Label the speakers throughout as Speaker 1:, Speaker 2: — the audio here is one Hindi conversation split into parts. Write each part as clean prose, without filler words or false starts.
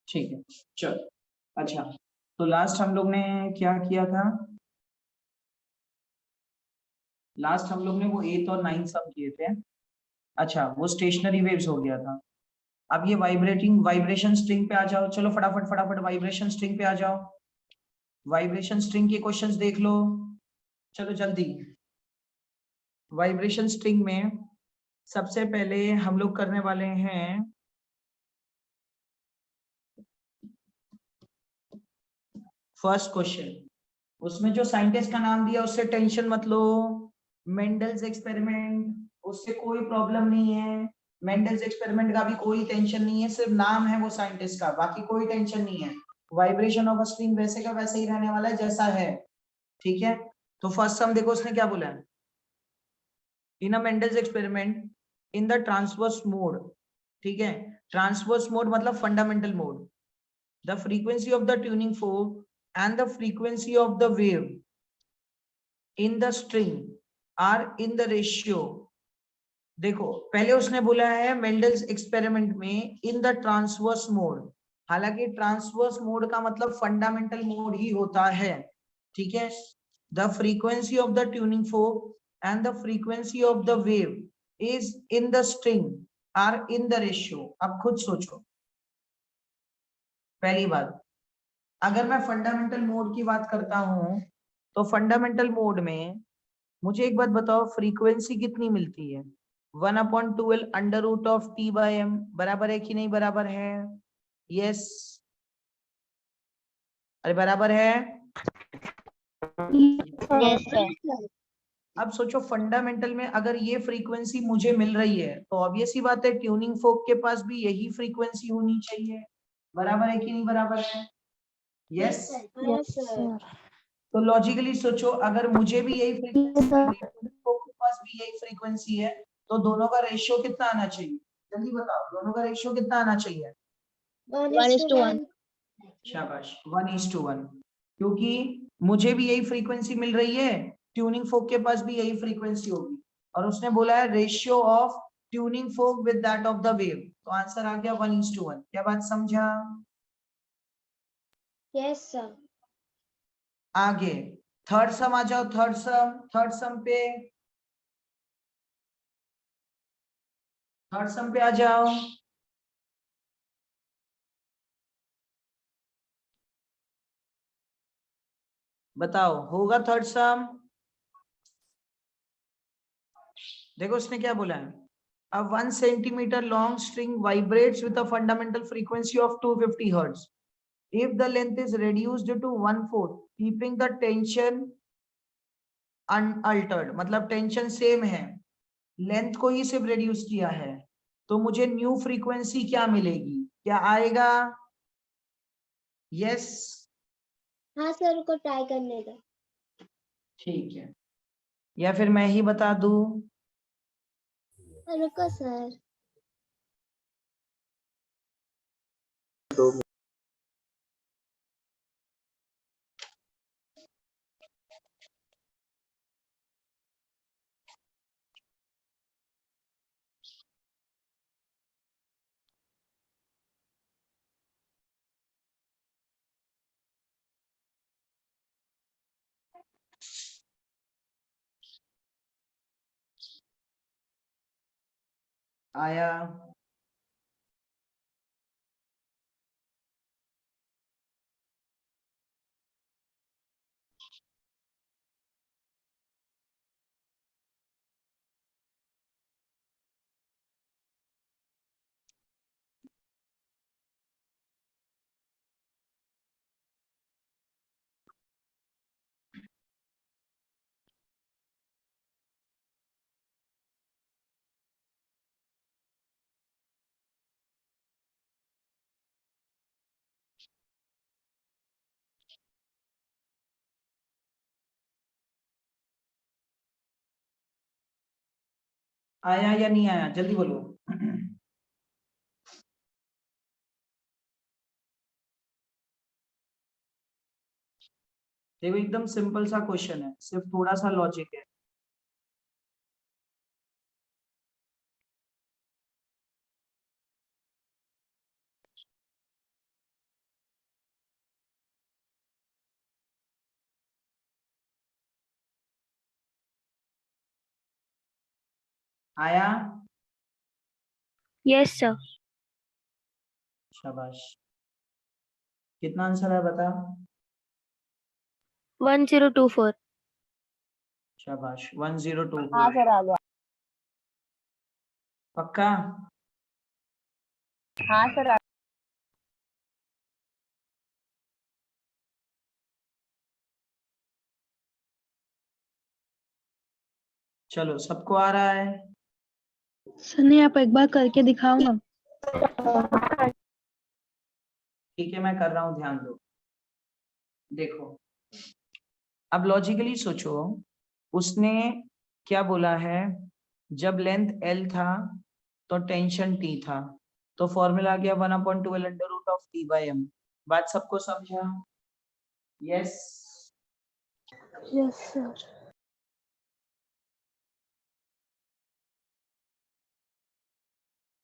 Speaker 1: ठीक है, चलो। अच्छा, तो लास्ट हम लोग ने क्या किया था? लास्ट हम लोग ने वो 8th और 9th सम किए थे। अच्छा, वो स्टेशनरी वेव्स हो गया था। अब ये वाइब्रेशन स्ट्रिंग पे आ जाओ। चलो फटाफट फटाफट वाइब्रेशन स्ट्रिंग पे आ जाओ। वाइब्रेशन स्ट्रिंग के क्वेश्चंस देख लो, चलो जल्दी। वाइब्रेशन स्ट्रिंग में सबसे पहले हम लोग करने वाले हैं फर्स्ट क्वेश्चन। उसमें जो साइंटिस्ट का नाम दिया उससे टेंशन मत लो। मेंडल्स एक्सपेरिमेंट, उससे कोई प्रॉब्लम नहीं है। मेंडल्स एक्सपेरिमेंट का भी कोई टेंशन नहीं है, सिर्फ नाम है वो साइंटिस्ट का, बाकी कोई टेंशन नहीं है। वाइब्रेशन ऑफ अ स्ट्रिंग वैसे का वैसे ही रहने वाला है जैसा है, ठीक है। तो फर्स्ट सम देखो उसने क्या बोला है। In a Mendel's experiment in the transverse mode, ठीक है। ट्रांसवर्स मोड मतलब fundamental mode, the frequency of the tuning fork and the frequency of the wave in the string are in the ratio। देखो पहले उसने बोला है मेंडल्स एक्सपेरिमेंट में इन द ट्रांसवर्स मोड, हालांकि ट्रांसवर्स मोड का मतलब फंडामेंटल मोड ही होता है, ठीक है। The frequency of the tuning fork and the frequency of the wave is in the string are in the ratio. अब खुद सोचो, पहली बात, अगर मैं फंडामेंटल मोड की बात करता हूं तो फंडामेंटल मोड में मुझे एक बात बताओ, फ्रीक्वेंसी कितनी मिलती है? 1/12 under root of T by M, बराबर है कि नहीं बराबर है? यस, अरे बराबर है।
Speaker 2: Yes sir.
Speaker 1: अब सोचो फंडामेंटल में अगर ये फ्रीक्वेंसी मुझे मिल रही है तो ऑब्वियस ही बात है ट्यूनिंग फोक के पास भी यही फ्रीक्वेंसी होनी चाहिए, बराबर है कि नहीं बराबर है? Yes,
Speaker 2: yes sir.
Speaker 1: तो लॉजिकली सोचो अगर मुझे भी यही फ्रीक्वेंसी मिल रही है, के पास भी यही फ्रीक्वेंसी है, तो दोनों का रेशियो कितना आना चाहिए? जल्दी बताओ, दोनों का रेशियो कितना आना चाहिए?
Speaker 2: 1:1।
Speaker 1: शाबाश, 1:1, क्योंकि मुझे भी यही फ्रीक्वेंसी मिल रही है, ट्यूनिंग फोक के पास भी यही फ्रीक्वेंसी होगी, और उसने बोला है ratio of tuning folk with that of the wave, तो आंसर आ गया 1:1। क्या बात समझा?
Speaker 2: Yes sir.
Speaker 1: आगे थर्ड सम आ जाओ। थर्ड सम पे, थर्ड सम पे आ जाओ। बताओ होगा थर्ड सम? देखो उसने क्या बोला है, a 1 centimeter long string vibrates with a fundamental frequency of 250 hertz if the length is reduced to 1/4 keeping the tension unaltered, मतलब टेंशन सेम है, लेंथ को ही सिर्फ रिड्यूस किया है, तो मुझे न्यू फ्रीक्वेंसी क्या मिलेगी? क्या आएगा? यस,
Speaker 2: हाँ सर को ट्राई करने का।
Speaker 1: ठीक है, या फिर मैं ही बता दूं?
Speaker 2: रुको सर।
Speaker 1: आया? आया या नहीं आया, जल्दी बोलो। देखो एकदम सिंपल सा क्वेश्चन है, सिर्फ थोड़ा सा लॉजिक है। आया?
Speaker 3: Yes sir.
Speaker 1: शाबाश। कितना आंसर है बता?
Speaker 3: 1024।
Speaker 1: शाबाश 1024।
Speaker 4: हाँ सर आ गया।
Speaker 1: पक्का?
Speaker 4: हाँ सर
Speaker 1: चलो सबको आ रहा है?
Speaker 3: सनी आप एक बार करके दिखाओ ना।
Speaker 1: ठीक है मैं कर रहा हूं, ध्यान दो। देखो अब लॉजिकली सोचो, उसने क्या बोला है, जब लेंथ L था तो टेंशन T था, तो फॉर्मूला आ गया 1/2L under root of T by M। बात सबको समझा? यस?
Speaker 3: Yes sir.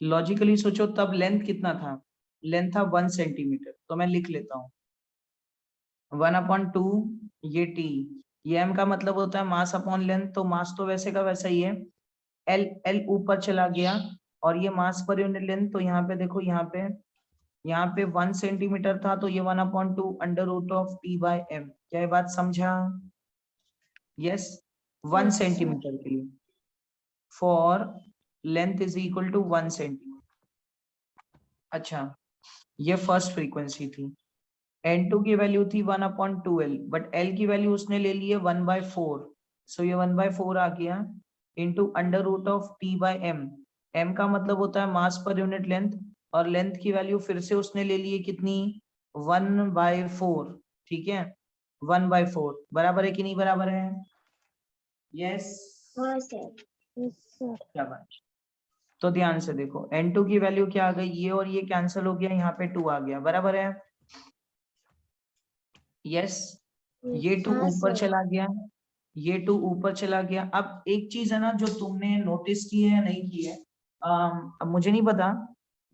Speaker 1: लॉजिकली सोचो, तब लेंथ कितना था? लेंथ था 1 सेंटीमीटर, तो मैं लिख लेता हूँ 1/2 ये T, ये M का मतलब होता है मास अपॉन लेंथ, तो मास तो वैसे का वैसा ही है। L ऊपर चला गया और ये मास पर यूनिट लेंथ, तो यहाँ पे देखो, यहाँ पे 1 सेंटीमीटर था, तो ये 1/2 under root of T by M। क्या ये बात समझा? यस? 1 सेंटीमीटर के लिए for length is equal to 1 centimetre. अच्छा, ये फर्स्ट फ्रीक्वेंसी थी। N2 की वैल्यू थी 1/2L, बट L की वैल्यू उसने ले ली है 1/4, सो ये 1/4 आ गया into under root of T by M। M का मतलब होता है मास पर यूनिट लेंथ, और लेंथ की वैल्यू फिर से उसने ले ली है कितनी? 1/4। ठीक है, 1/4 बराबर है कि नहीं बराबर है? यस?
Speaker 2: हाँ सर।
Speaker 3: Yes sir.
Speaker 1: क्या बात। तो ध्यान से देखो, N2 की वैल्यू क्या आ गई, ये और ये कैंसिल हो गया, यहाँ पे 2 आ गया, बराबर है? यस? ये 2
Speaker 2: हाँ
Speaker 1: ऊपर
Speaker 2: सर।
Speaker 1: चला गया, ये 2 ऊपर चला गया। अब एक चीज है ना जो तुमने नोटिस की है या नहीं की है, अब मुझे नहीं पता,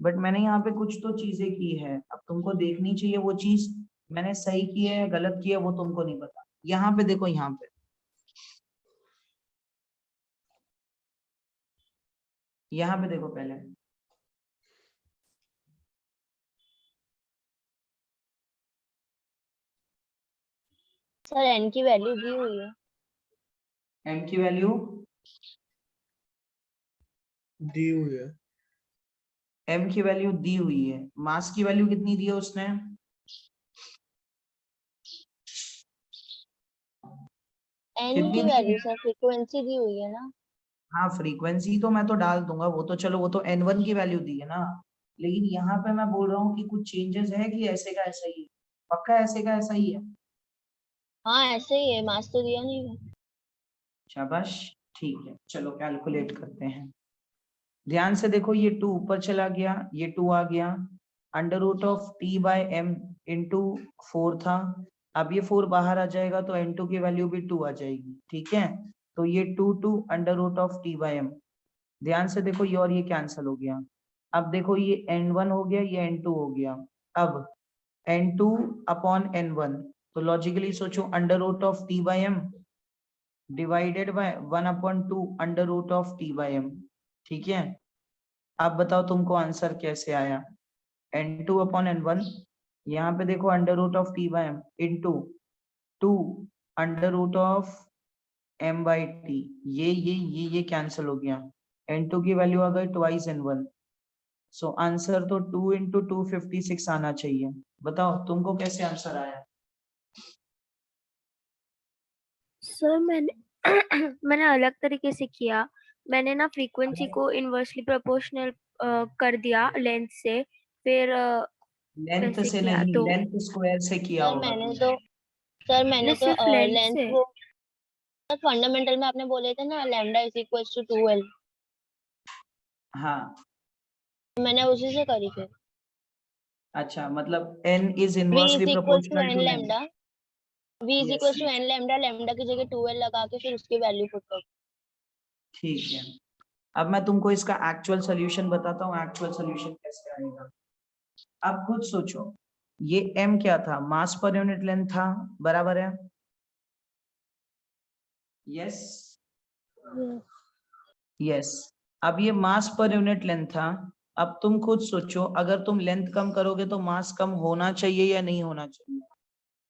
Speaker 1: बट मैंने यहाँ पे कुछ तो चीजें की है, अब तुमको देखनी चाहिए वो चीज मैंने सही की है गलत की है, वो तुमको नहीं पता। यहाँ पे देखो, यहाँ पे देखो पहले,
Speaker 4: सर एन की वैल्यू दी हुई है।
Speaker 1: एम की वैल्यू
Speaker 5: दी हुई है।
Speaker 1: एम की वैल्यू दी हुई है। मास की वैल्यू कितनी दी है उसने?
Speaker 4: एन
Speaker 1: कितनी
Speaker 4: की
Speaker 1: दी
Speaker 4: वैल्यू
Speaker 1: है?
Speaker 4: सर फ्रीक्वेंसी दी हुई है ना।
Speaker 1: हाँ फ्रीक्वेंसी तो मैं तो डाल दूंगा, वो तो चलो, वो तो N1 की वैल्यू दी है ना, लेकिन यहाँ पे मैं बोल रहा हूँ कि कुछ चेंजेस है कि ऐसे का ऐसा ही है? पक्का ऐसे का ऐसा ही है?
Speaker 4: हाँ ऐसे ही है, मास तो दिया नहीं है।
Speaker 1: शाबाश। ठीक है, चलो कैलकुलेट करते हैं। ध्यान से देखो, ये 2 ऊपर चला गया, ये 2 आ गया, under root of T by M into 4 था, अब ये 4 बाहर आ जाएगा तो N2 की वैल्यू भी 2 आ जाएगी। ठीक है, तो ये 2 under root of T by M। ध्यान से देखो, ये और ये कैंसिल हो गया। अब देखो, ये N1 हो गया, ये N2 हो गया। अब N2 अपॉन N1, तो लॉजिकली सोचो under root of T by M divided by 1/2 under root of T by M। ठीक है, अब बताओ तुमको आंसर कैसे आया? N2 अपॉन N1, यहाँ पे देखो under root of T by M into 2 under root of M by T, ये कैंसिल हो गया, N2 की वैल्यू आ गई ट्वाइस N1, सो आंसर तो 2 इंटू 256 आना चाहिए। बताओ तुमको कैसे आंसर आया?
Speaker 3: सर मैंने मैंने अलग तरीके से किया। मैंने ना फ्रीक्वेंसी को इनवर्सली प्रोपोर्शनल कर दिया लेंथ से, फिर
Speaker 1: लेंथ
Speaker 3: वैसे
Speaker 1: से
Speaker 3: किया
Speaker 1: नहीं,
Speaker 3: तो
Speaker 1: लेंथ स्क्वायर से किया
Speaker 4: सर
Speaker 1: होगा
Speaker 4: मैंने
Speaker 1: तुमने।
Speaker 4: तो
Speaker 3: सिर्फ लेंथ
Speaker 4: लेंथ
Speaker 3: से।
Speaker 4: वो फंडामेंटल में आपने बोले थे ना lambda is equal to 2L,
Speaker 1: हाँ
Speaker 4: मैंने उसी से करी फिर।
Speaker 1: अच्छा, मतलब n is
Speaker 4: v
Speaker 1: inversely
Speaker 4: is equal to
Speaker 1: proportional
Speaker 4: N
Speaker 1: to length.
Speaker 4: Lambda v is
Speaker 1: yes
Speaker 4: equal to N lambda, lambda की जगह 2L लगा के फिर उसकी वैल्यू पुट कर।
Speaker 1: ठीक है, अब मैं तुमको इसका एक्चुअल सॉल्यूशन बताता हूँ, एक्चुअल सॉल्यूशन कैसे आएगा। अब खुद सोचो, ये m क्या था? मास पर यूनिट लेंथ था, बराबर है? यस? यस, अब ये मास पर यूनिट लेंथ था। अब तुम खुद सोचो, अगर तुम लेंथ कम करोगे तो मास कम होना चाहिए या नहीं होना चाहिए?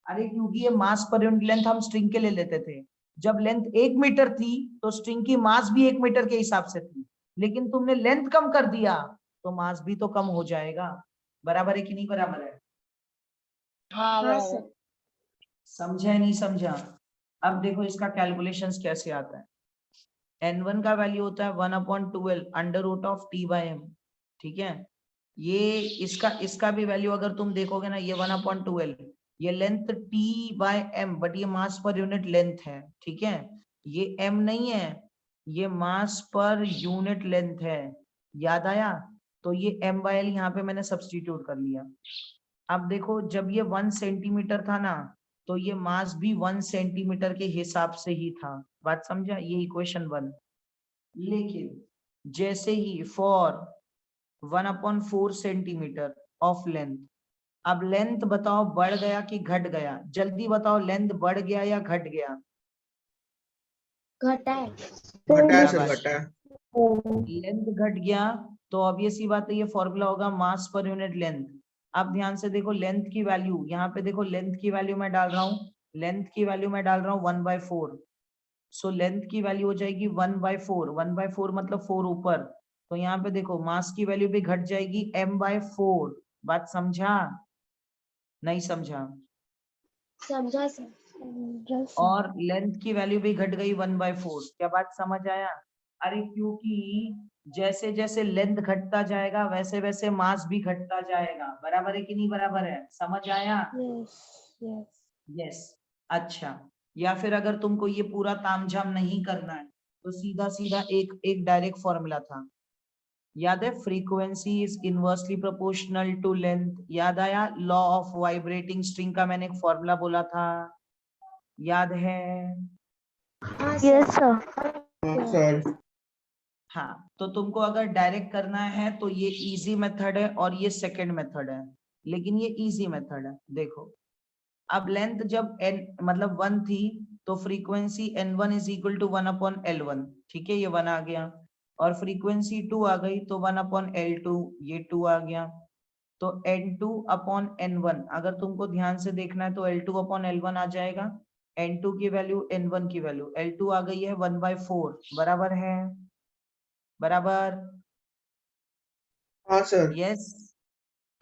Speaker 1: अरे क्योंकि ये मास पर यूनिट लेंथ हम स्ट्रिंग के ले लेते थे। जब लेंथ 1 मीटर थी तो स्ट्रिंग की मास भी 1 मीटर के हिसाब से थी, लेकिन तुमने लेंथ कम कर दिया तो मास भी तो कम हो जाएगा। बराबर है कि नहीं बराबर है?
Speaker 4: हाँ
Speaker 2: हाँ
Speaker 4: बराबर।
Speaker 2: सर।
Speaker 1: समझा नहीं समझा? अब देखो इसका कैलकुलेशंस कैसे आता है। n1 का वैल्यू होता है 1/12 under root of t by m। ठीक है, ये इसका भी वैल्यू अगर तुम देखोगे ना, ये 1/12, ये length t by m, but ये मास पर यूनिट लेंथ है। ठीक है, ये m नहीं है, ये मास पर यूनिट लेंथ है। याद आया? तो ये m बाय l यहाँ पे मैंने सब्स्टिट्यूट कर लिया। अब देखो, जब ये 1 सेंटीमीटर था ना, तो ये मास भी 1 सेंटीमीटर के हिसाब से ही था। बात समझा? ये इक्वेशन 1। लेकिन जैसे ही फॉर 1/4 सेंटीमीटर ऑफ लेंथ, अब लेंथ बताओ बढ़ गया कि घट गया? जल्दी बताओ, लेंथ बढ़ गया या घट गया?
Speaker 2: घटा है।
Speaker 5: घटा है सर,
Speaker 1: शाबाश।
Speaker 5: घटा है।
Speaker 1: लेंथ घट गया तो ऑब्वियस सी बात है, ये फॉर्मूला होगा मास पर यूनिट लेंथ। अब ध्यान से देखो, लेंथ की वैल्यू यहाँ पे देखो, लेंथ की वैल्यू मैं डाल रहा हूँ, लेंथ की वैल्यू मैं डाल रहा हूँ 1/4। सो लेंथ की वैल्यू हो जाएगी 1/4। 1/4 मतलब 4 ऊपर, तो यहाँ पे देखो मास की वैल्यू भी घट जाएगी m/4। बात समझा नहीं समझा?
Speaker 2: समझा सर।
Speaker 1: और लेंथ की वैल्यू भी घट गई 1/4। क्या बात समझ आया? अरे क्योंकि जैसे जैसे लेंथ घटता जाएगा वैसे वैसे मास भी घटता जाएगा। बराबर है कि नहीं बराबर है? समझ आया?
Speaker 2: Yes yes.
Speaker 1: यस। अच्छा, या फिर अगर तुमको ये पूरा तामझाम नहीं करना है तो सीधा सीधा एक एक डायरेक्ट फॉर्मूला था, याद है? Frequency is inversely proportional to length. याद आया? लॉ ऑफ वाइब्रेटिंग स्ट्रिंग का मैंने एक फॉर्मूला बोला था, याद है?
Speaker 2: हाँ
Speaker 3: यस
Speaker 2: सर।
Speaker 3: सर।
Speaker 5: हाँ सर।
Speaker 1: हाँ, तो तुमको अगर डायरेक्ट करना है तो ये इजी मेथड है और ये सेकंड मेथड है, लेकिन ये इजी मेथड है। देखो, अब लेंथ जब n मतलब 1 थी तो frequency n1 is equal to 1/L1। ठीक है, ये 1 आ गया। और फ्रीक्वेंसी 2 आ गई तो 1/L2, ये 2 आ गया। तो n2/n1 अगर तुमको ध्यान से देखना है तो L2/L1 आ जाएगा। n2 की वैल्यू n1 की वैल्यू, L2 आ गई है 1/4। बराबर है? बराबर?
Speaker 5: हाँ सर।
Speaker 1: यस।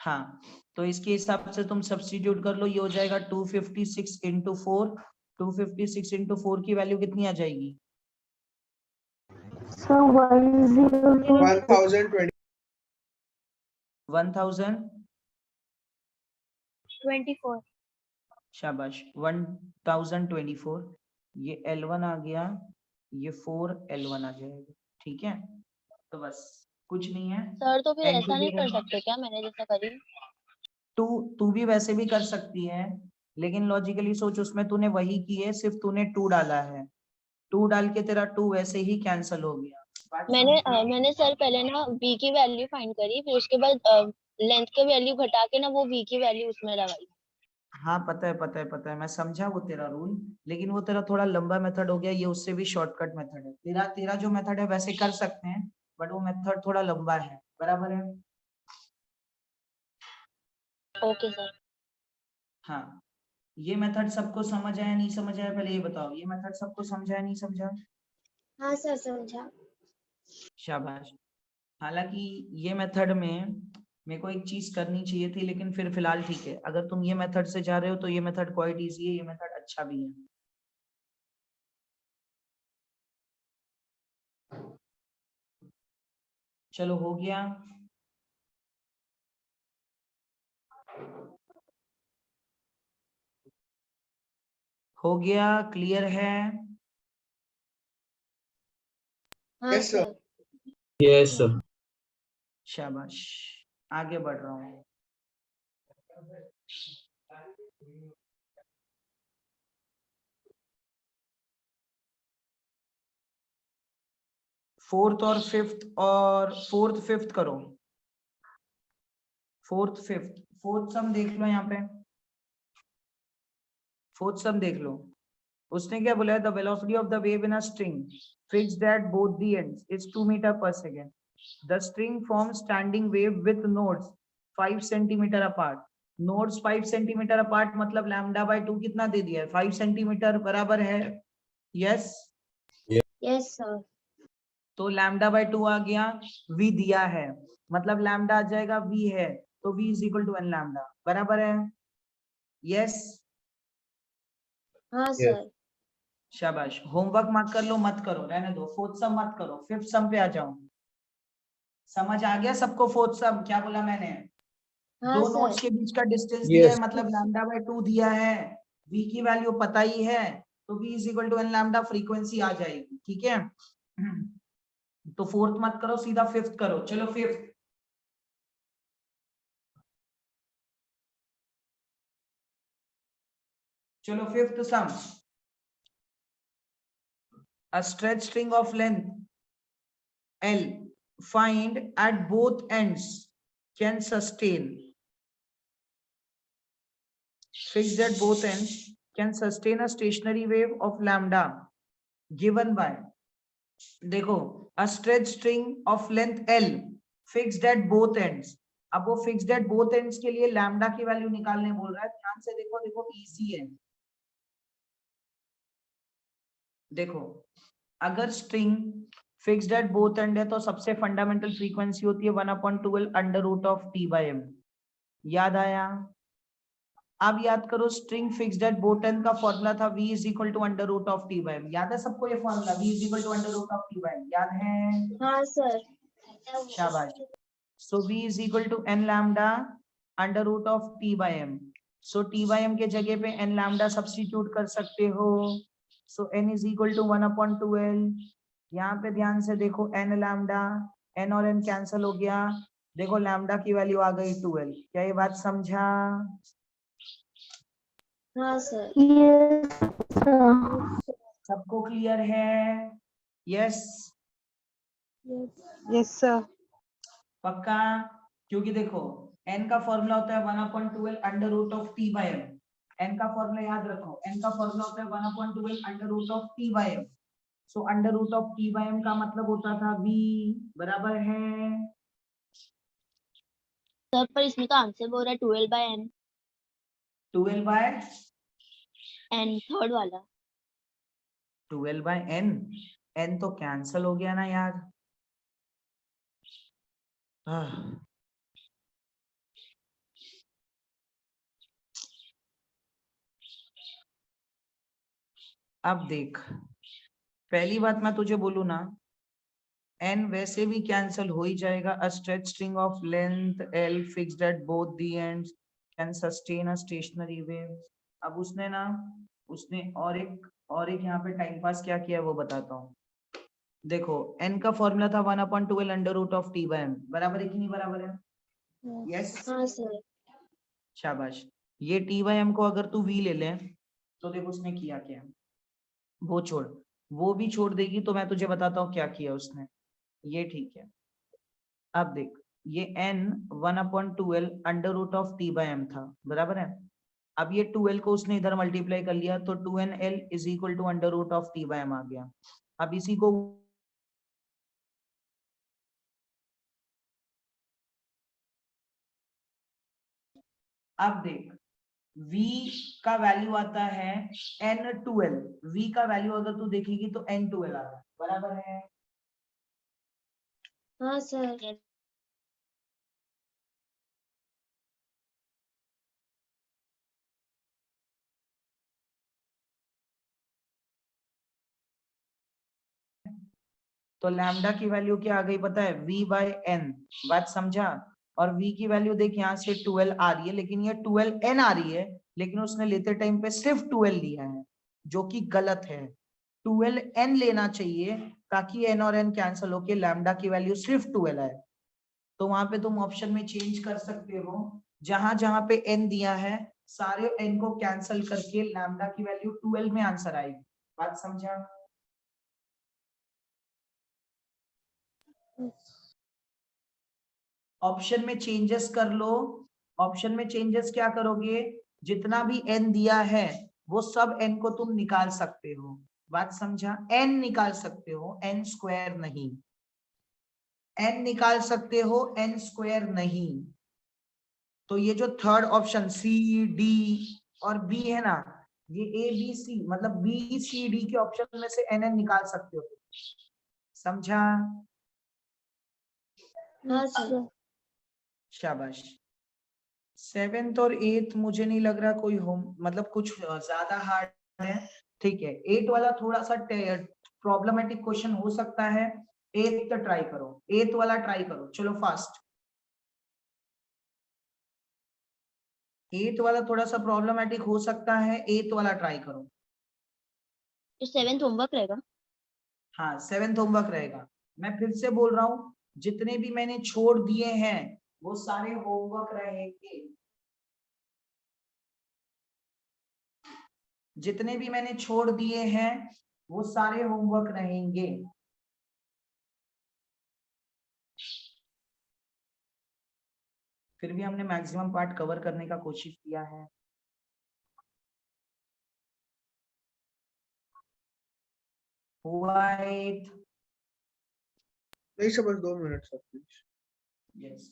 Speaker 1: हाँ, तो इसके हिसाब से तुम सब्स्टिट्यूट कर लो, ये हो जाएगा 256 इंटू 4। 256 इंटू 4 की वैल्यू कितनी आ जाएगी?
Speaker 3: सर 1020
Speaker 5: 1020।
Speaker 3: 24
Speaker 1: शाबाश, 1024। ये L1 आ गया, ये 4 L1 आ जाएगा। ठीक है, तो बस कुछ नहीं है।
Speaker 4: सर तो फिर
Speaker 1: N2
Speaker 4: ऐसा नहीं
Speaker 1: की
Speaker 4: कर
Speaker 1: वैल्यू
Speaker 4: सकते क्या मैंने जैसा करी?
Speaker 1: तू भी वैसे भी कर सकती है, लेकिन लॉजिकली सोच, उसमें तूने वही की है, सिर्फ तूने 2 डाला है। 2 डाल के तेरा 2 वैसे ही कैंसिल हो गया। बात समझी?
Speaker 4: मैंने सर पहले ना v की वैल्यू फाइंड करी, फिर उसके बाद लेंथ के वैल्यू घटा के ना वो v की वैल्यू उसमें लगाई।
Speaker 1: हाँ पता है पता है पता है, मैं समझा वो तेरा रूल, लेकिन वो तेरा थोड़ा लंबा मेथड हो गया, ये उससे भी शॉर्टकट मेथड है। तेरा तेरा जो मेथड है वैसे कर सकते हैं, बट वो मेथड थोड़ा लंबा है। बराबर है?
Speaker 4: Okay sir.
Speaker 1: हाँ, ये मेथड सबको समझ आया नहीं समझ आया? पहले ये बताओ, ये मेथड सबको समझ आया नहीं समझा?
Speaker 2: हाँ सर समझा।
Speaker 1: शाबाश। हालांकि ये मेथड में मेरे को एक चीज करनी चाहिए थी, लेकिन फिर फिलहाल ठीक है। अगर तुम ये मेथड से जा रहे हो तो ये मेथड क्वाइट इजी है, ये मेथड अच्छा भी है। चलो हो गया। हो गया, क्लियर है?
Speaker 2: हाँ
Speaker 5: Yes, sir.
Speaker 2: Sir.
Speaker 5: Yes, sir.
Speaker 1: शाबाश, आगे बढ़ रहा हूँ। फोर्थ और फिफ्थ करो। फोर्थ सम देख लो यहाँ पे, फोर्थ सम देख लो। उसने क्या बोला है? The velocity of the wave in a string fixed at both the ends is 2 meter per second. The string forms standing wave with nodes 5 centimeter apart. Nodes 5 centimeter apart मतलब lambda by 2 कितना दे दिया है? 5 centimeter बराबर है. Yes.
Speaker 2: Yes, sir.
Speaker 1: तो lambda by 2 आ गया. V दिया है मतलब lambda आ जाएगा V है तो V is equal to n lambda. बराबर है. Yes.
Speaker 2: हाँ सर.
Speaker 1: शाबाश. होमवर्क मत कर लो, मत करो, रहने दो. फोर्थ सम मत करो, फिफ्थ सम पे आ जाओ. समझ आ गया सबको? फोर्थ सम क्या बोला मैंने?
Speaker 2: हाँ
Speaker 1: दो
Speaker 2: सर.
Speaker 1: नोड्स के बीच का डिस्टेंस दिया है मतलब लैम्डा बाय 2 दिया है. v की वैल्यू पता ही है तो v is equal to n lambda frequency आ जाएगी. ठीक है. तो फोर्थ मत करो, सीधा फिफ्थ करो. चलो फिफ्थ. चलो fifth some. A stretch string of length L find at both ends can sustain. Fixed at both ends can sustain a stationary wave of lambda given by. देखो, a stretch string of length L fixed at both ends. अब वो fixed at both ends के लिए lambda की वैल्यू निकालने बोल रहा है. ध्यान से देखो, देखो easy है. देखो, अगर string fixed at both end है तो सबसे फंडामेंटल फ्रीक्वेंसी होती है 1/12 under root of t by m. याद आया? अब याद करो, string fixed at both end का फॉर्मूला था v is equal to under root of t by m. याद है सबको ये formula? v is equal to under root of t by m. याद है?
Speaker 2: हाँ सर.
Speaker 1: शाबाश. So v is equal to n lambda under root of t by m. So t by m के जगह पे n लैम्डा सब्स्टिट्यूट कर सकते हो. सो n इज इक्वल टू 1/12. यहाँ पे ध्यान से देखो, n लैम्डा, n और n कैंसिल हो गया. देखो लैम्डा की वैल्यू आ गई 12. क्या ये बात समझा?
Speaker 2: हाँ सर.
Speaker 1: सबको क्लियर है? यस.
Speaker 2: Yes sir.
Speaker 1: पक्का? क्योंकि देखो n का फॉर्मूला होता है 1/12 under root of t by m. n का फॉर्मूला याद रखो, n का फॉर्मूला होता है 1/12 under root of t by m. So under root of t by m का मतलब होता था v. बराबर है?
Speaker 4: सर पर इसमें तो आंसर बोल रहा है 12/n.
Speaker 1: 12 by
Speaker 4: n थर्ड वाला.
Speaker 1: 12 by n. n तो कैंसिल हो गया ना यार. अब देख, पहली बात मैं तुझे बोलू ना, n वैसे भी कैंसिल हो ही जाएगा. A stretch string of length l fixed at both the ends can sustain a stationary wave. अब उसने और एक यहाँ पे टाइम पास क्या किया वो बताता हूँ. देखो n का फॉर्मूला था 1/12 under root of t by m. बराबर है कि नहीं बराबर है? यस.
Speaker 2: हाँ सर.
Speaker 1: शाबाश. ये t by m को अगर तू v ले ले तो देखो उसने किया क्या. वो छोड़, वो भी छोड़ देगी तो मैं तुझे बताता हूँ क्या किया उसने. ये ठीक है. अब देख, ये n 1/12 under root of t by m था. बराबर है? अब ये 12 को उसने इधर मल्टीप्लाई कर लिया तो 2nl is equal to under root of t by m आ गया. अब इसी को अब देख, v का वैल्यू आता है n12. v का वैल्यू अगर तू देखेगी तो n12 आ रहा है. बराबर है?
Speaker 2: हाँ सर.
Speaker 1: तो लैम्डा की वैल्यू क्या आ गई पता है? v by n. बात समझा? और v की वैल्यू देख, यहाँ से 12 आ रही है लेकिन ये 12n आ रही है, लेकिन उसने लेते टाइम पे सिर्फ 12 लिया है जो कि गलत है. 12n लेना चाहिए ताकि n और n कैंसिल होके लैम्डा की वैल्यू सिर्फ 12 आए. तो वहां पे तुम ऑप्शन में चेंज कर सकते हो. जहां जहां पे n दिया है सारे n को कैंसिल करके लैम्डा की वैल्यू 12 में आंसर आएगी. बात समझा? ऑप्शन में चेंजेस कर लो. ऑप्शन में चेंजेस क्या करोगे? जितना भी n दिया है वो सब n को तुम निकाल सकते हो. बात समझा? n निकाल सकते हो, n स्क्वायर नहीं, n निकाल सकते हो, n स्क्वायर नहीं। तो ये जो थर्ड ऑप्शन C D और B है ना, ये A B C मतलब B C D के ऑप्शन में से n निकाल सकते हो, समझा?
Speaker 2: हाँ सर।
Speaker 1: शाबाश। 7th और 8th मुझे नहीं लग रहा कोई होम मतलब कुछ ज्यादा हार्ड है, ठीक है। 8 वाला थोड़ा सा प्रॉब्लमेटिक क्वेश्चन हो सकता है, 8th ट्राई करो, 8th वाला ट्राई करो, चलो फास्ट। 8th वाला थोड़ा सा प्रॉब्लमेटिक हो सकता है, 8th वाला ट्राई करो।
Speaker 4: तो 7th होमवर्क रहेगा।
Speaker 1: हाँ 7th होमवर्क रहेगा। मैं फिर से बोल रहा हूँ, जितने भी मैंने छोड़ दिए हैं वो सारे होमवर्क रहेंगे, जितने भी मैंने छोड़ दिए हैं वो सारे होमवर्क रहेंगे। फिर भी हमने मैक्सिमम पार्ट कवर करने का कोशिश किया है। White,
Speaker 5: नहीं समझ, 2 minute sir please.
Speaker 1: yes.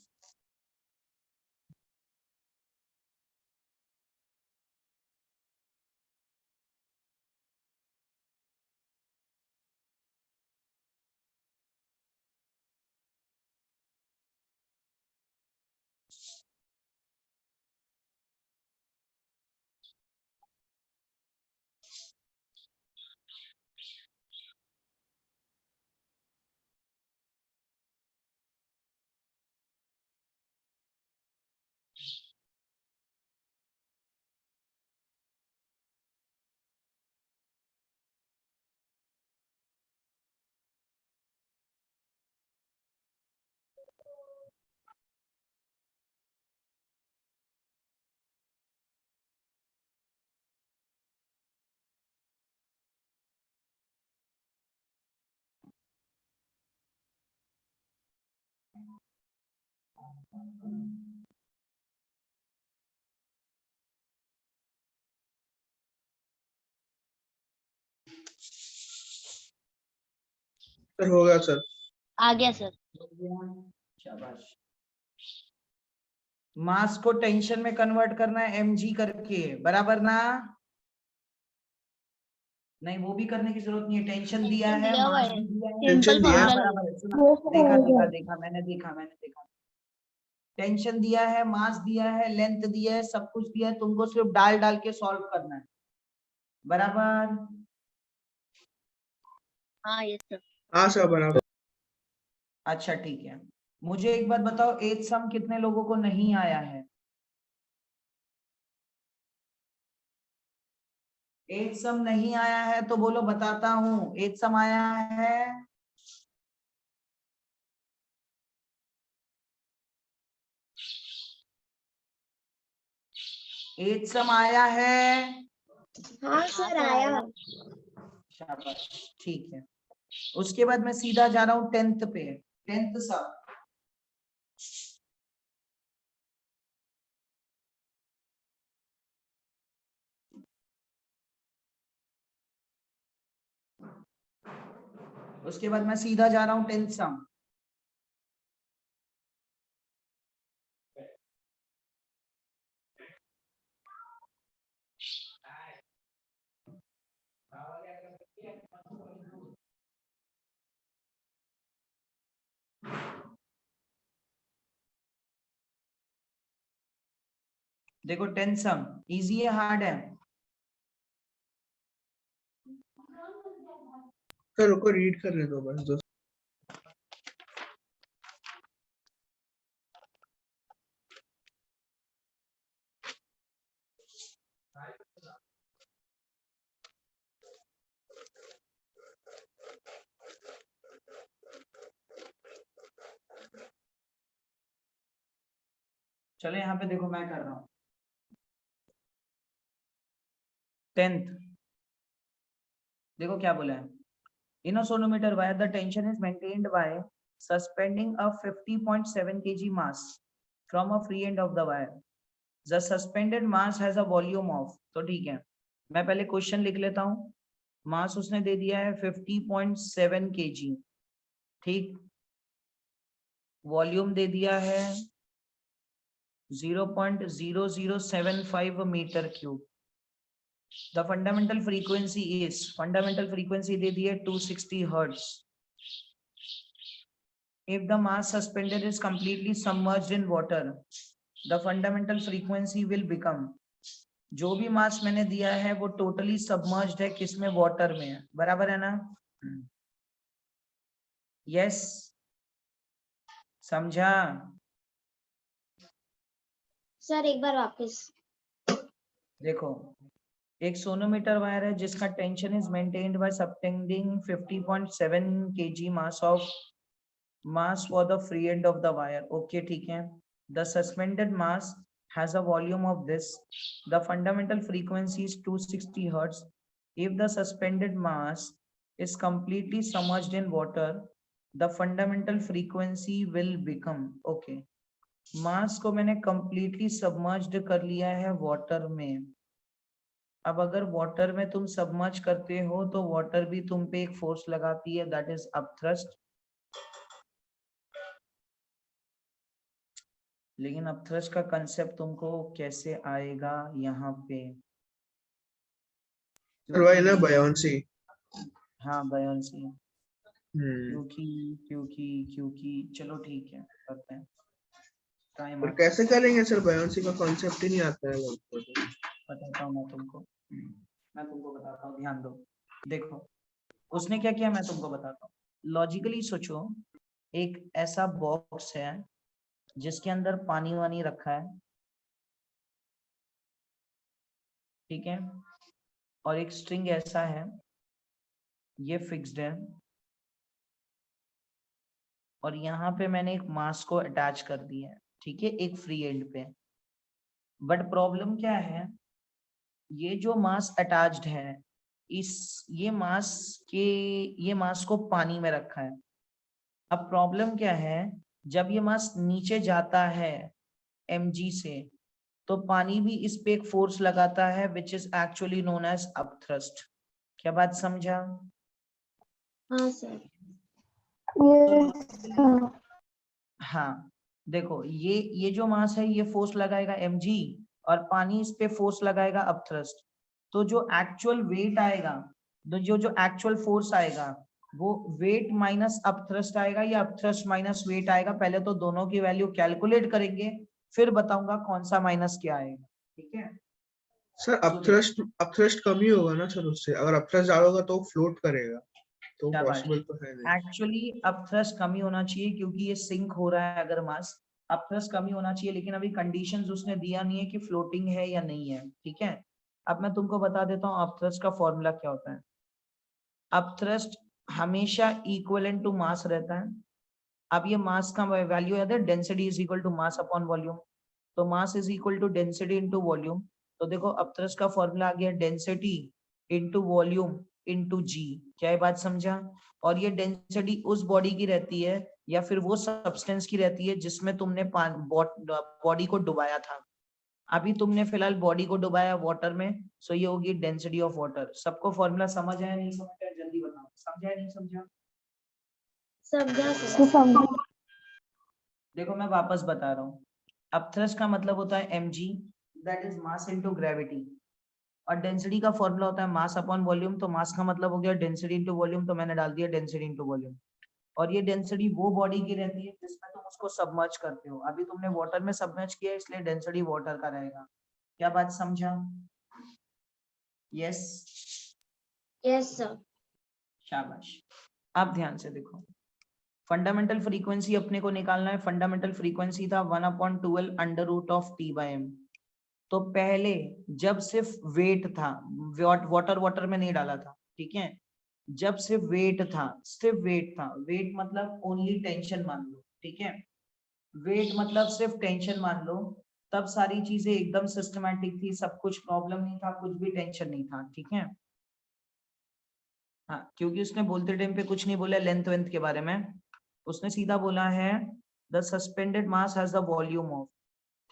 Speaker 5: Sir हो गया सर।
Speaker 4: आ गया सर।
Speaker 1: शाबाश। मास को टेंशन में कन्वर्ट करना है mg करके, बराबर ना? नहीं वो भी करने की जरूरत नहीं है, टेंशन दिया है,
Speaker 4: दिया हुआ
Speaker 1: मास
Speaker 4: है।
Speaker 1: भी दिया है।
Speaker 4: सिंपल
Speaker 5: टेंशन दिया है।
Speaker 1: हाँ,
Speaker 4: फॉर्मूला
Speaker 1: बराबर है, सुना, देखा मैंने देखा। टेंशन दिया है, मास दिया है, लेंथ दिया है, सब कुछ दिया है, तुमको सिर्फ डाल डाल के सॉल्व करना है, बराबर?
Speaker 4: हाँ यस सर।
Speaker 5: हाँ सर बराबर।
Speaker 1: अच्छा ठीक है, मुझे एक बात बताओ, 8th सम कितने लोगों को नहीं आया है? 8th सम नहीं आया है तो बोलो, बताता हूँ। 8th सम आया है, एट सम आया है?
Speaker 2: हाँ सर आया है।
Speaker 1: शाबाश, ठीक है। उसके बाद मैं सीधा जा रहा हूँ 10th पे, 10th सम। उसके बाद मैं सीधा जा रहा हूँ 10th सम। देखो 10th सम इजी है, हार्ड है?
Speaker 5: सर रुको, रीड करने दो बस 2।
Speaker 1: चलो यहाँ पे देखो, मैं कर रहा हूँ 10th। देखो क्या बोला है, in a sonometer wire the tension is maintained by suspending a 50.7 kg mass from a free end of the wire. The suspended mass has a volume of, तो ठीक है, मैं पहले क्वेश्चन लिख लेता हूँ। मास उसने दे दिया है 50.7 kg, ठीक। वॉल्यूम दे दिया है 0.0075 metre cube. The fundamental frequency दे दी है 260 hertz. If the mass suspended is completely submerged in water, the fundamental frequency will become, जो भी मास मैंने दिया है वो टोटली सबमर्ज्ड है, किसमें? वाटर में है, बराबर है ना? यस, समझा?
Speaker 2: सर एक बार वापस।
Speaker 1: देखो, एक सोनोमीटर वायर है जिसका tension is maintained by subtending 50.7 kg mass for the free end of the wire. Okay, ठीक है। The suspended mass has a volume of this. The fundamental frequency is 260 hertz. If the suspended mass is completely submerged in water, the fundamental frequency will become, okay, मास को मैंने completely submerged कर लिया है वाटर में। अब अगर वाटर में तुम सबमर्ज करते हो तो वाटर भी तुम पे एक फोर्स लगाती है, दैट इज अपथ्रस्ट। लेकिन अपथ्रस्ट का कंसेप्ट तुमको कैसे आएगा यहाँ पे?
Speaker 5: सर वही ना, बायोंसी।
Speaker 1: हाँ, बायोंसी।
Speaker 5: हम्म।
Speaker 1: क्योंकि चलो ठीक है, करते हैं। टाइम
Speaker 5: और कैसे करेंगे सर? बायोंसी का कॉन्सेप्ट ही नहीं आता है लोगों को।
Speaker 1: बताता हूँ मैं तुमको बताता हूँ, ध्यान दो। देखो, उसने क्या किया मैं तुमको बताता हूँ। लॉजिकली सोचो, एक ऐसा बॉक्स है जिसके अंदर पानी वानी रखा है, ठीक है, और एक स्ट्रिंग ऐसा है, ये फिक्स्ड है, और यहाँ पे मैंने एक मास को अटैच कर दिया है, ठीक है, एक फ्री एंड पे। बट प्रॉब्लम क्या है, ये जो मास अटैच्ड है, ये मास को पानी में रखा है। अब प्रॉब्लम क्या है, जब ये मास नीचे जाता है mg से, तो पानी भी इस पे एक फोर्स लगाता है which is actually known as upthrust. क्या बात समझा?
Speaker 2: हाँ सर।
Speaker 1: हाँ, देखो, ये जो मास है ये फोर्स लगाएगा mg और पानी इस पे फोर्स लगाएगा अपथ्रस्ट। तो जो एक्चुअल वेट आएगा, जो एक्चुअल फोर्स आएगा, वो वेट माइनस अपथ्रस्ट आएगा या अपथ्रस्ट माइनस वेट आएगा। पहले तो दोनों की वैल्यू कैलकुलेट करेंगे, फिर बताऊंगा कौन सा माइनस क्या आएगा, ठीक है?
Speaker 5: सर अपथ्रस्ट कम ही होगा ना सर उससे? अगर अपथ्रस्ट ज्यादा होगा तो फ्लोट करेगा, तो पॉसिबल तो है नहीं।
Speaker 1: एक्चुअली अपथ्रस्ट कम ही होना चाहिए क्योंकि ये सिंक हो रहा है। अगर मास, अपथ्रस्ट कम ही होना चाहिए, लेकिन अभी कंडीशंस उसने दिया नहीं है कि फ्लोटिंग है या नहीं है, ठीक है? अब मैं तुमको बता देता हूँ अपथ्रस्ट का फॉर्मूला क्या होता है। अपथ्रस्ट हमेशा इक्विवेलेंट टू मास रहता है। अब ये मास का वैल्यू याद है, density is equal to mass upon volume. तो mass is equal to density into volume. तो देखो अपथ्रस्ट का फॉर्मूला आ गया density into volume into g. क्या ये बात समझा? और ये डेंसिटी उस बॉडी की रहती है या फिर वो सब्सटेंस की रहती है जिसमें तुमने बॉडी को डुबाया था। अभी तुमने फिलहाल बॉडी को डुबाया वाटर में, सो ये होगी डेंसिटी ऑफ वाटर। सबको फॉर्मूला समझ आया नहीं समझ आया? जल्दी बताओ, समझा नहीं समझा?
Speaker 2: समझा सर।
Speaker 1: देखो मैं वापस बता रहा हूँ। अपथ्रस्ट का मतलब होता है mg, that is mass into gravity, और डेंसिटी का फॉर्मूला होता है मास अपॉन वॉल्यूम। तो मास का मतलब हो गया डेंसिटी इनटू वॉल्यूम, तो मैंने डाल दिया डेंसिटी इनटू वॉल्यूम। और ये डेंसिटी वो बॉडी की रहती है जिसमें तुम उसको सबमर्ज करते हो। अभी तुमने वाटर में सबमर्ज किया इसलिए डेंसिटी वाटर का रहेगा। क्या बात समझा? Yes
Speaker 2: yes sir.
Speaker 1: शाबाश। अब ध्यान से देखो, फंडामेंटल फ्रीक्वेंसी अपने को निकालना है। फंडामेंटल फ्रीक्वेंसी था 1/12 अंडर रूट ऑफ t/m। तो पहले जब सिर्फ वेट था, वाटर में नहीं डाला था, ठीक है, जब सिर्फ वेट था, वेट मतलब ओनली टेंशन मान लो, ठीक है, वेट मतलब सिर्फ टेंशन मान लो, तब सारी चीजें एकदम सिस्टमैटिक थी, सब कुछ प्रॉब्लम नहीं था, कुछ भी टेंशन नहीं था, ठीक है। हाँ, क्योंकि उसने बोलते टाइम पे कुछ नहीं बोला लेंथ वेंथ के बारे में, उसने सीधा बोला है the suspended mass has the volume of,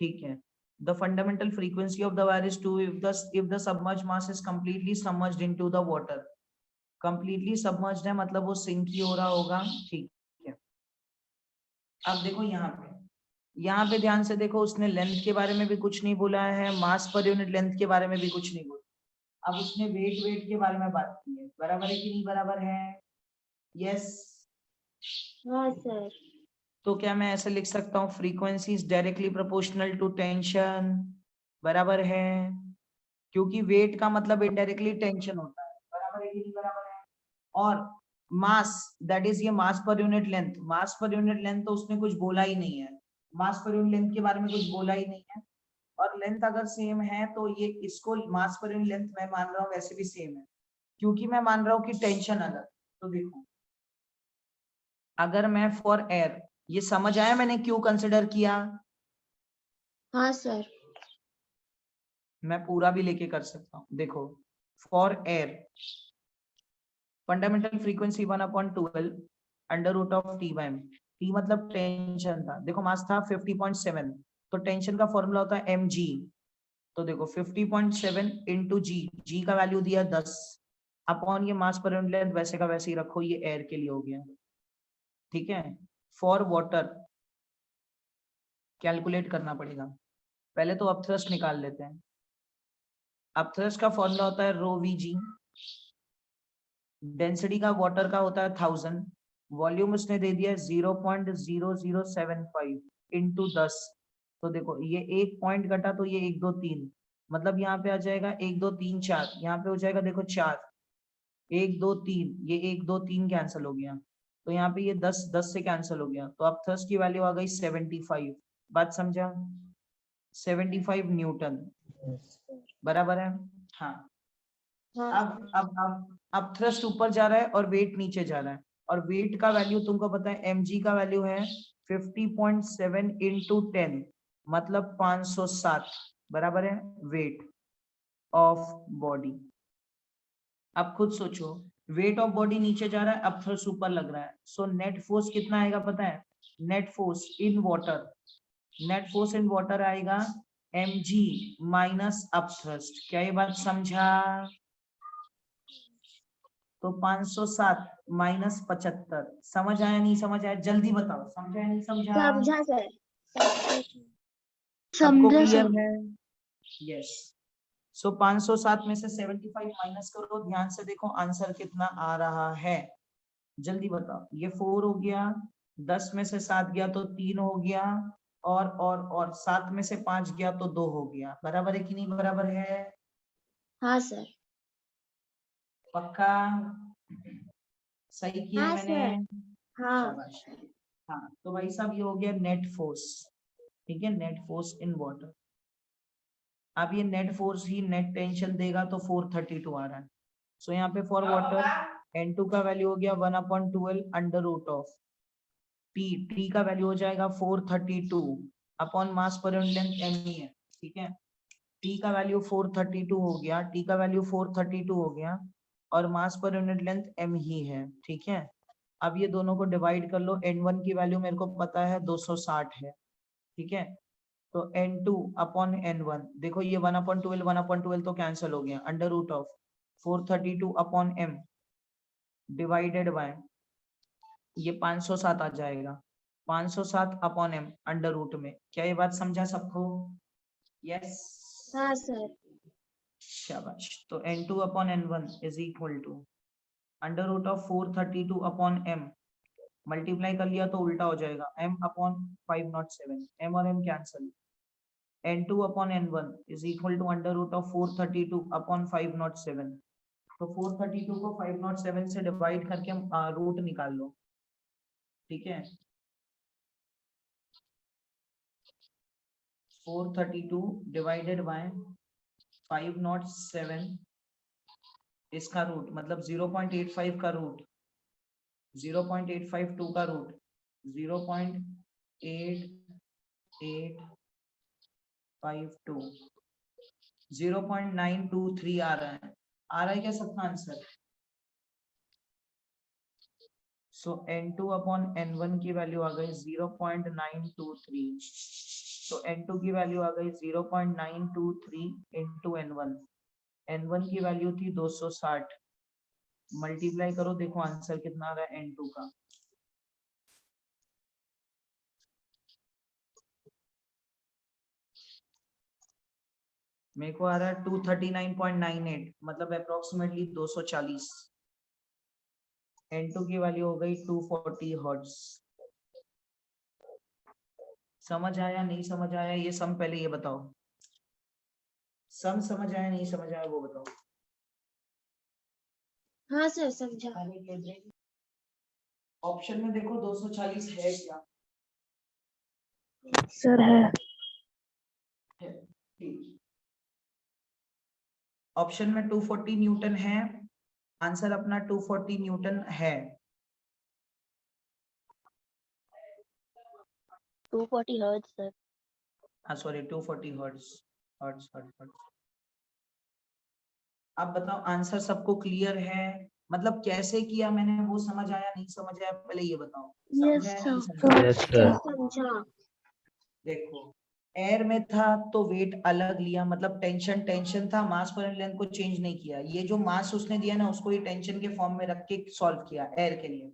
Speaker 1: ठीक है, the fundamental frequency of the wire is 2 if the submerged mass is completely submerged into the water, completely submerged है मतलब वो सिंक ही हो रहा होगा, ठीक है। अब देखो यहाँ पे ध्यान से देखो, उसने लेंथ के बारे में भी कुछ नहीं बोला है, मास पर यूनिट लेंथ के बारे में भी कुछ नहीं बोला। अब उसने वेट के बारे में बात की है, बराबर है कि नहीं बराबर है? यस।
Speaker 2: हाँ सर।
Speaker 1: तो क्या मैं ऐसे लिख सकता हूँ, frequency is directly proportional to tension, बराबर है? क्योंकि वेट का मतलब इनडायरेक्टली टेंशन होता है, बराबर है कि नहीं बराबर है? और मास, दैट इज ये मास पर यूनिट लेंथ, मास पर यूनिट लेंथ तो उसने कुछ बोला ही नहीं है, मास पर यूनिट लेंथ के बारे में कुछ बोला ही नहीं है। और लेंथ अगर सेम है तो ये इसको मास पर यूनिट लेंथ मैं मान रहा हूँ वैसे भी सेम है, क्योंकि मैं मान रहा हूँ कि टेंशन अलग। तो देखो अगर मैं फॉर एयर, ये समझ आया मैंने क्यों कंसिडर किया?
Speaker 2: हाँ सर।
Speaker 1: मैं पूरा भी लेके कर सकता हूँ। देखो for air fundamental frequency 1/12 under root of T by M. T मतलब टेंशन था, देखो मास था 50.7, तो टेंशन का फॉर्मूला होता है mg। तो देखो 50.7 इंटू जी का वैल्यू दिया 10 अपॉन ये मास पर यूनिट लेंथ, वैसे का वैसे ही रखो, ये एयर के लिए हो गया, ठीक है। फॉर वाटर कैलकुलेट करना पड़ेगा, पहले तो अपथ्रस्ट निकाल लेते हैं। अपथ्रस्ट का फॉर्मूला होता है रो वी जी, डेंसिटी का वाटर का होता है 1000, वॉल्यूम उसने दे दिया 0.0075 इंटू 10। तो देखो ये एक पॉइंट घटा तो ये 1 2 3, मतलब यहाँ पे आ जाएगा 1 2 3 4, यहाँ पे हो जाएगा देखो 4, 1 2 3, ये 1 2 3 कैंसिल हो गया, तो यहाँ पे ये 10 10 से कैंसिल हो गया, तो अब थर्स्ट की वैल्यू आ गई 75। बात समझा? 75 न्यूटन, बराबर है? हाँ।
Speaker 2: हाँ
Speaker 1: अब थ्रस्ट ऊपर जा रहा है और वेट नीचे जा रहा है, और वेट का वैल्यू तुमको पता है mg का वैल्यू है 50.7 इंटू 10 मतलब 507, बराबर है वेट ऑफ बॉडी। अब खुद सोचो, वेट ऑफ बॉडी नीचे जा रहा है, अब थ्रस्ट ऊपर लग रहा है, सो नेट फोर्स कितना आएगा पता है? Net force in water, net force in water आएगा mg माइनस अप थ्रस्ट। क्या ये बात समझा? तो 507 माइनस 75, समझ आया नहीं समझ आया? जल्दी बताओ, समझा या नहीं समझा?
Speaker 2: समझा सर।
Speaker 1: सबको
Speaker 2: समझा
Speaker 1: क्लियर
Speaker 2: सर।
Speaker 1: है? यस। सो 507 में से 75 माइनस करो, ध्यान से देखो आंसर कितना आ रहा है, जल्दी बताओ। ये 4 हो गया, 10 में से 7 गया तो 3 हो गया, और 7 में से 5 गया तो 2 हो गया, बराबर है कि नहीं बराबर है?
Speaker 2: हाँ सर।
Speaker 1: पक्का? सही किया
Speaker 2: हाँ
Speaker 1: मैंने?
Speaker 2: सर। हाँ।
Speaker 1: शाबाश। हाँ तो भाई साहब ये हो गया नेट फोर्स, ठीक है, नेट फोर्स इन वाटर। अब ये नेट फोर्स ही नेट टेंशन देगा तो 432 आ रहा है। सो यहाँ पे फॉर वाटर N2 का वैल्यू हो गया 1/12 अंडर रूट ऑफ टी का वैल्यू हो जाएगा 432 अपॉन मास पर यूनिट लेंथ m ही है, ठीक है। टी का वैल्यू 432 हो गया, टी का वैल्यू 432 हो गया, और मास पर यूनिट लेंथ m ही है, ठीक है। अब ये दोनों को डिवाइड कर लो, N1 की वैल्यू मेरे को पता है 260 है, ठीक है। तो N2 अपॉन N1, देखो ये 1/12 तो कैंसिल हो गया, under root of 432 upon m divided by ये 507 आ जाएगा, 507 अपॉन m अंडर रूट में। क्या ये बात समझा सबको? यस।
Speaker 2: हाँ सर।
Speaker 1: शाबाश। तो N2 upon N1 is equal to under root of 432 upon m, multiply कर लिया तो उल्टा हो जाएगा, m अपॉन 507, m और m cancel, N2 upon N1 is equal to under root of 432 upon 507। तो 432 को 507 से डिवाइड करके रूट निकाल लो, ठीक है। 432 डिवाइडेड बाय 507, इसका रूट मतलब 0.85 का रूट, 0.852 का रूट 0.8852, 0.923 आ रहा है क्या सबका आंसर? सो N2 अपॉन N1 की वैल्यू आ गई 0.923, तो N2 की वैल्यू आ गई 0.923 इंटू N1, N1 की वैल्यू थी 260, मल्टीप्लाई करो, देखो आंसर कितना आ रहा है N2 का। मेरे को आ रहा है 239.98, मतलब अप्रोक्सीमेटली 240। N2 की वैल्यू हो गई 240 हर्ट्ज। समझ आया नहीं समझ आया ये सम, पहले ये बताओ, सम समझ आया नहीं समझ आया वो बताओ।
Speaker 2: हाँ सर समझा।
Speaker 1: ऑप्शन में देखो 240 है क्या?
Speaker 3: सर है।
Speaker 1: है, ठीक। ऑप्शन में 240 न्यूटन है, आंसर अपना 240 न्यूटन है।
Speaker 4: 240 हर्ट्ज सर।
Speaker 1: हाँ sorry 240 hertz. Hertz hertz hertz. अब बताओ आंसर सबको क्लियर है? मतलब कैसे किया मैंने वो समझ आया नहीं समझ आया, पहले ये बताओ।
Speaker 2: यस
Speaker 1: समझ आया नहीं
Speaker 2: सर।
Speaker 1: समझ आया?
Speaker 6: Yes sir.
Speaker 2: समझा।
Speaker 1: देखो एयर में था तो वेट अलग लिया, मतलब टेंशन टेंशन था, मास पर लेंथ को चेंज नहीं किया। ये जो मास उसने दिया ना उसको ये टेंशन के फॉर्म में रख के सॉल्व किया एयर के लिए।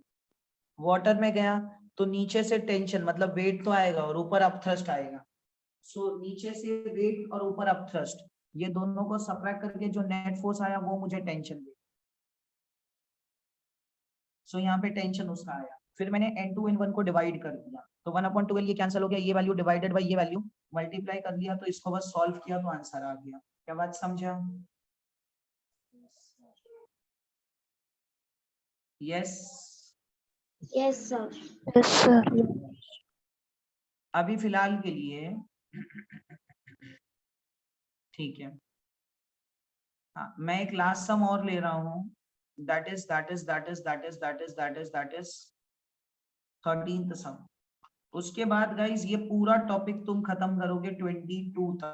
Speaker 1: वाटर में गया तो नीचे से टेंशन मतलब वेट तो आएगा और ऊपर अपथ्रस्ट आएगा। सो नीचे से वेट और ऊपर अपथ्रस्ट, ये दोनों को सबट्रैक्ट करके जो नेट फोर्स आया वो मुझे टेंशन दे। सो यहाँ पे टेंशन उसका आया। फिर मैंने N2 N1 को डिवाइड कर दिया तो 1/12 ये कैंसिल हो गया, ये वैल्यू डिवाइडेड बाय ये वैल्यू, मल्टीप्लाई कर दिया तो इसको बस सॉल्व किया तो आंसर आ गया। क्या बात समझा? Yes
Speaker 2: yes sir.
Speaker 3: Yes sir.
Speaker 1: अभी फिलहाल के लिए ठीक है। हाँ मैं एक लास्ट सम और ले रहा हूँ, that is 13th सम। उसके बाद गाइज ये पूरा टॉपिक तुम खत्म करोगे 22 तक।